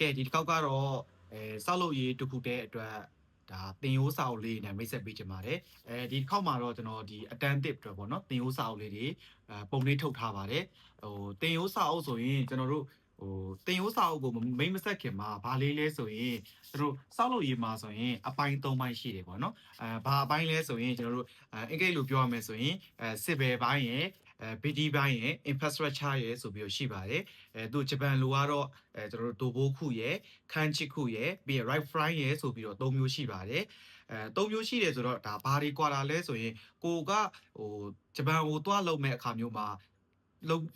ကဲဒီတစ်ခေါက်ကတော့စောက်လို့ရေးတစ်ခုတည်းအတွက်ဒါတင်ရိုးစာအုပ်လေးနဲ့မိတ်ဆက်ပေးချင်ပါတယ်ဒီတစ်ခေါက်မှာတော့ကျွန်တော်ဒီအတန်းတစ်အတွက်ပေါ့နော်တင်ရိုးစာအုပ်လေးတွေပုံလေးထုတ်ထားပါတယ်တင်ရိုးစာအုပ်ဆိုရင်ကျွန်တော်တို့တင်ရိုးစာအုပ်ကိုမိတ်မဆက်ခင်မှာဘာလေးလဲဆိုရင်ကျွန်တော်တို့စောက်လို့ရေးမှာဆိုရင်အပိုင်း၃ပိုင်းရှိတယ်ပေါ့နော်ဘာအပိုင်းလဲဆိုရင်ကျွန်တော်တို့အင်္ဂလိပ်လိုပြောရမယ်ဆိုရင်စစ်ဘယ်ပိုင်းရယ် BD ပိုင်းရယ် infrastructure ရယ်ဆိုပြီးရှိပါတယ်သူဂျပန်လိုကတော့ကျွန်တော်တို့ဒိုဘိုခုရယ်ခန်းချစ်ခုရယ်ပြီးရင် right fry ရယ်ဆိုပြီးတော့၃မျိုးရှိပါတယ်၃မျိုးရှိတယ်ဆိုတော့ဒါဘာတွေကွာတာလဲဆိုရင်ကိုကဂျပန်ကိုတွားလုပ်မဲ့အခါမျိုးမှာ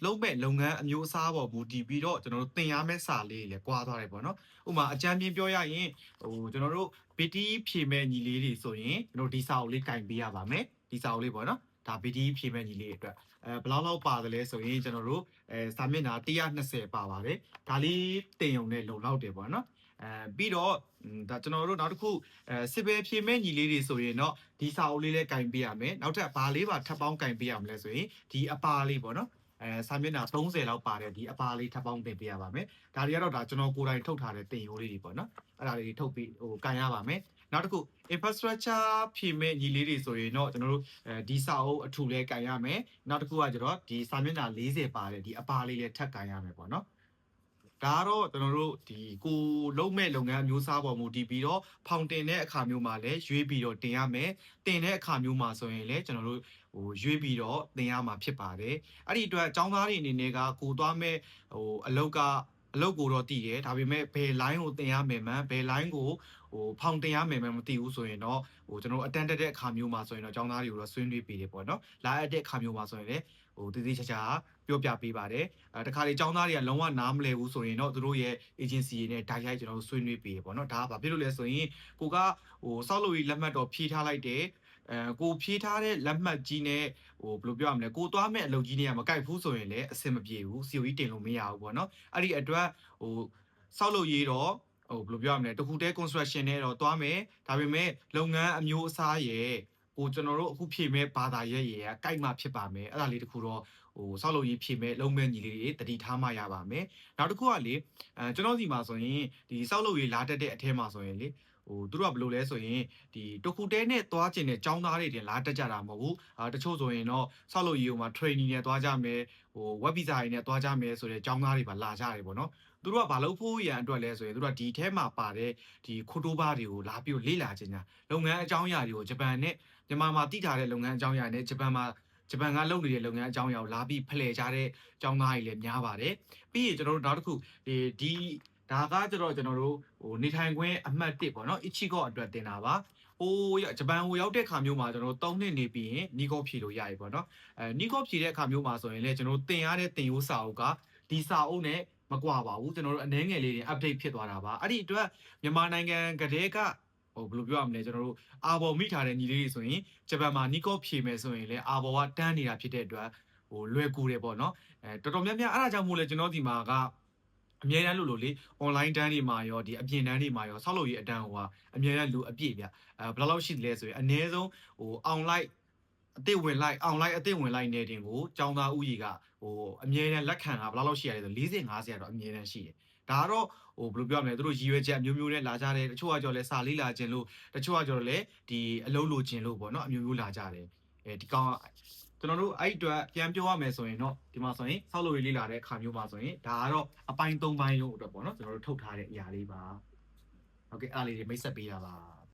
လုံးမဲ့လုပ်ငန်းအမျိုးအစားပေါ်မူတည်ပြီးတော့ကျွန်တော်တို့သင်ရမယ့်စာလေးတွေလည်းကွာသွားတယ်ပေါ့နော်ဥပမာအကြမ်းပြင်းပြောရရင်ကျွန်တော်တို့ BD ဖြေမဲ့ညီလေးတွေဆိုရင်ကျွန်တော်ဒီစာအုပ်လေးကင်ပေးရပါမယ်ဒီစာအုပ်လေးပေါ့နော်ဒါ BD ဖြေမဲ့ညီလေးအတွက်ဘယ်လောက်ပါတယ်လဲဆိုရင်ကျွန်တော်တို့စာမျက်နှာ120ပါပါတယ်ဒါလေးတင်ုံနဲ့လုံလောက်တယ်ပေါ့နော်ပြီးတော့ဒါကျွန်တော်တို့နောက်တစ်ခုစစ်ပဲဖြေမဲ့ညီလေးတွေဆိုရင်တော့ဒီစာအုပ်လေးလည်းကင်ပေးရမယ်နောက်ထပ်ဘာလေးပါထပ်ပေါင်းကင်ပေးရမလဲဆိုရင်ဒီအပါလေးပေါ့နော်စာမျက်နှာ30လောက်ပါတယ်ဒီအပါလေးထပ်ပေါင်းတင်ပေးရပါမယ်ဒါတွေကတော့ဒါကျွန်တော်ကိုယ်တိုင်ထုတ်ထားတဲ့တင်ရိုးလေးတွေပေါ့နော်အဲ့ဒါလေးထုတ်ပြီးကန်ရပါမယ်နောက်တစ်ခု infrastructure ဖြည့်မဲ့ညီလေးတွေဆိုရင်တော့ကျွန်တော်တို့ဒီစာအုပ်အထူလဲကန်ရမယ်နောက်တစ်ခုကကျတော့ဒီစာမျက်နှာ40ပါတယ်ဒီအပါလေးလည်းထပ်ကန်ရမယ်ပေါ့နော်ဒါကတော့ကျွန်တော်တို့ဒီကိုလုံးမဲ့လုပ်ငန်းမျိုးစားပေါ်မူတည်ပြီးတော့ဖောင်တင်တဲ့အခါမျိုးမှာလည်းရွေးပြီးတော့တင်ရမယ်တင်တဲ့အခါမျိုးမှာဆိုရင်လည်းကျွန်တော်တို့ရွေးပြီးတော့တင်ရမှာဖြစ်ပါတယ်အဲ့ဒီအတွက်ចောင်းသားတွေအနေနဲ့ကကိုသွားမဲ့အလုပ်ကိုတော့တည်တယ်ဒါပေမဲ့ဘယ် line ကိုတင်ရမယ်မှန်ဘယ် line ကိုဖောင်တင်ရမယ်မှန်မသိဘူးဆိုရင်တော့ကျွန်တော်အတန်းတက်တဲ့အခါမျိုးမှာဆိုရင်တော့ចောင်းသားတွေကိုတော့ဆွေးနွေးပေးတယ်ပေါ့နော်လာရတဲ့အခါမျိုးမှာဆိုရင်လည်းတည်တည်ချာချာပြောပြပေးပါတယ်တခါလေចောင်းသားတွေကလုံးဝနားမလည်ဘူးဆိုရင်တော့သူတို့ရဲ့ agency တွေနဲ့ direct ကျွန်တော်တို့ဆွေးနွေးပေးတယ်ပေါ့နော်ဒါကဘာဖြစ်လို့လဲဆိုရင်ကိုကစောက်လို့ရေးလက်မှတ်တော့ဖြည့်ထားလိုက်တယ်ကိုဖြည့်ထားတဲ့လက်မှတ်ကြီးနဲ့ဘယ်လိုပြောရမလဲကိုသွားမဲ့အလုပ်ကြီးတွေကမကိုက်ဘူးဆိုရင်လည်းအဆင်မပြေဘူး COE တင်လို့မရဘူးပေါ့နော်အဲ့ဒီအတွက်စောက်လို့ရေးတော့ဘယ်လိုပြောရမလဲတခုတည်း construction နဲ့တော့သွားမယ်ဒါပေမဲ့လုပ်ငန်းအမျိုးအစားရဲ့ကျွန်တော်တို့အခုဖြည့်မဲ့ဘာသာရဲ့ရေကကိုက်မှဖြစ်ပါမယ်အဲ့ဒါလေးတခုတော့စောက်လို့ရေးဖြည့်မဲ့လုံးမဲ့ညီလေးတွေတတိထားမှရပါမယ်နောက်တစ်ခုကလေကျွန်တော်စီမှာဆိုရင်ဒီစောက်လို့ရေးလာတက်တဲ့အထဲမှာဆိုရင်လေသူတို့ကဘယ်လိုလဲဆိုရင်ဒီတခုတည်းနဲ့သွားကျင်တဲ့ចောင်းသားတွေတင်လာတက်ကြတာမဟုတ်ဘူးတချို့ဆိုရင်တော့စောက်လို့ရေးဟိုမှာ training နဲ့သွားကြမယ်web visa တွေနဲ့သွားကြမယ်ဆိုတဲ့ចောင်းသားတွေပါလာကြတယ်ပေါ့နော်သူတို့ကဘာလို့ဖို့ရန်အတွက်လဲဆိုရင်သူတို့ကဒီထဲမှာပါတဲ့ဒီခိုတိုးဘာတွေကိုလာပြီးလေ့လာခြင်းညာလုပ်ငန်းအကြောင်းအရာတွေကိုဂျပန်နဲ့မြန်မာမှာတည်ထားတဲ့လုပ်ငန်းအကြောင်းအရာနဲ့ဂျပန်ကလုပ်နေတဲ့လုပ်ငန်းအကြောင်းအရာကိုလာပြီးဖလှယ်ကြတဲ့ကျောင်းသားတွေလည်းများပါတယ်ပြီးရင်ကျွန်တော်တို့နောက်တစ်ခုဒီဒါကကျတော့ကျွန်တော်တို့နေထိုင်ခွင့်အမှတ်1ပေါ့နော်အချီကော့အတွက်တင်တာပါဂျပန်ကိုရောက်တဲ့ခါမျိုးမှာကျွန်တော်တို့3နှစ်နေပြီးရင်နီကော့ဖြည့်လို့ရပြီပေါ့နော်နီကော့ဖြည့်တဲ့ခါမျိုးမှာဆိုရင်လည်းကျွန်တော်တို့တင်ရတဲ့တင်ရိုးစာအုပ်ကဒီစာအုပ်နဲ့မကွာပါဘူးကျွန်တော်တို့အနှဲငယ်လေးတွေ update ဖြစ်သွားတာပါအဲ့ဒီအတွက်မြန်မာနိုင်ငံကတည်းကဘယ်လိုပြောရမလဲကျွန်တော်တို့အာဘော်မိထားတဲ့ညီလေးတွေဆိုရင်ဂျပန်မှာနီကော့ဖြည့်မယ်ဆိုရင်လည်းအာဘော်ကတန်းနေတာဖြစ်တဲ့အတွက်လွယ်ကူတယ်ပေါ့နော်တော်တော်များများအဲ့ဒါကြောင့်မို့လဲကျွန်တော်ဒီမှာကအမြဲတမ်းလို့လေ online တန်းတွေမှာရောဒီအပြင်တန်းတွေမှာရောဆောက်လုပ်ရေးအတန်းအမြဲတမ်းလူအပြည့်ဗျဘယ်လောက်ရှိတယ်လဲဆိုရင်အနည်းဆုံးonline အသစ်ဝင်လိုက် online အသစ်ဝင်လိုက်နေတင်ကိုចောင်းသားဥကြီးကအမြဲတမ်းလက်ခံတာဘယ်လောက်ရှိရလဲဆို40 50တော့အမြဲတမ်းရှိတယ်ဒါကတော့ဘယ်လိုပြောမလဲသူတို့ရည်ရွယ်ချက်အမျိုးမျိုးနဲ့လာကြတယ်တချို့ကကြော်လဲစာလေးလာခြင်းလို့တချို့ကကြော်လဲဒီအလုံးလိုခြင်းလို့ပေါ့နော်အမျိုးမျိုးလာကြတယ်ဒီကောင်ကျွန်တော်တို့အဲ့အတွက်ပြန်ပြောရမယ်ဆိုရင်တော့ဒီမှာဆိုရင်ဆောက်လုပ်ရေးလေးလာတဲ့အခါမျိုးမှာဆိုရင်ဒါကတော့အပိုင်း3ပိုင်းလုံးအတွက်ပေါ့နော်ကျွန်တော်တို့ထုတ်ထားတဲ့အရာလေးပါဟုတ်ကဲ့အားလေးတွေမိတ်ဆက်ပေးတာပါ